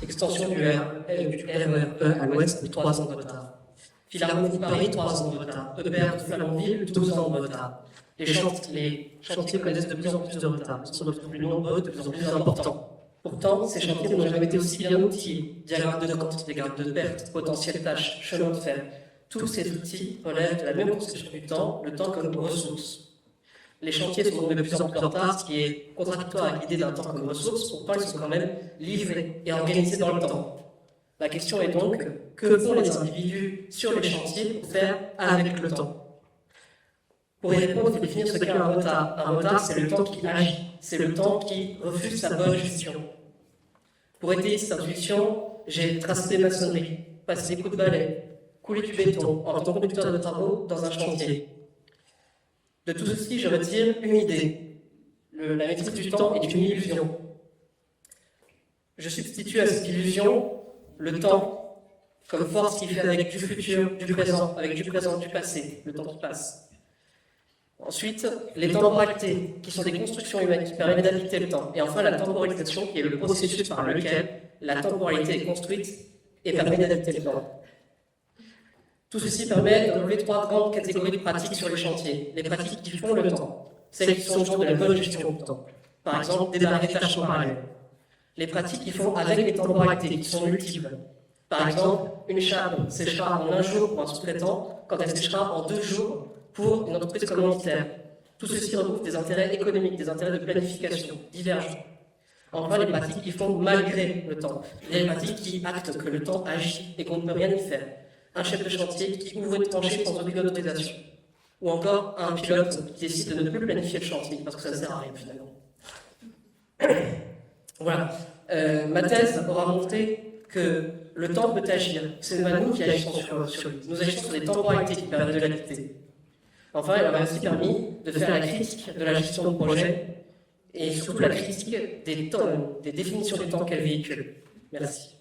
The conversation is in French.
Extension du RERE à l'ouest, 3 ans de retard. Philharmonie de Paris, 3 ans de retard. EPR de Flamanville, 12 ans de retard. Les chantiers connaissent de plus en plus de retard. Ils sont de plus en plus nombreux, de plus en plus importants. Pourtant, ces chantiers n'ont jamais été aussi bien outillés. Diagrammes de Gantt, diagrammes de perte, potentiel tâche, chemin de fer. Tous ces outils relèvent de la même conception du temps, le temps comme ressource. Les chantiers sont de plus en plus en retard, ce qui est contradictoire avec l'idée d'un temps comme ressource, pourtant ils sont quand même livrés et organisés dans le temps. La question est donc, que font les individus sur les chantiers pour faire avec le temps? Pour y répondre, il faut définir ce qu'est un retard. Un retard, c'est le temps qui agit, c'est le temps qui refuse sa bonne gestion. Pour étayer cette intuition, j'ai tracé des maçonneries, passé des coups de balai, coulé du béton en tant que conducteur de travaux dans un chantier. De tout ceci, je retire une idée. La maîtrise du temps est une illusion. Je substitue à cette illusion le temps comme force qui fait avec du futur, du présent, du passé, le temps qui passe. Ensuite, les temporalités, qui sont des constructions humaines qui permettent d'habiter le temps. Et enfin, la temporalisation, qui est le processus par lequel la temporalité est construite et permet d'adapter le temps. Tout ceci permet de relever 3 grandes catégories de pratiques sur les chantiers. Les pratiques qui font le temps, celles qui sont autour de la bonne gestion du temps. Par exemple, démarrer des tâches en parallèle. Les pratiques qui font avec les temporalités, qui sont multiples. Par exemple, une charme séchera en 1 jour pour un sous-traitant, quand elle séchera en 2 jours pour une entreprise commanditaire. Tout ceci regroupe des intérêts économiques, des intérêts de planification, divergents. Enfin, les pratiques qui font malgré le temps. Les pratiques qui actent que le temps agit et qu'on ne peut rien y faire. Un chef de chantier qui ouvre une tranchée sans aucune autorisation. Ou encore un pilote qui décide de ne plus planifier le chantier, parce que ça ne sert à rien finalement. Voilà. Ma thèse aura montré que le temps peut agir. C'est pas nous qui agissons sur lui. Nous agissons sur des temporalités qui permettent de l'habiter. Enfin, elle m'a aussi permis de faire la critique de la gestion de projet et surtout la critique des définitions du temps qu'elle véhicule. Merci.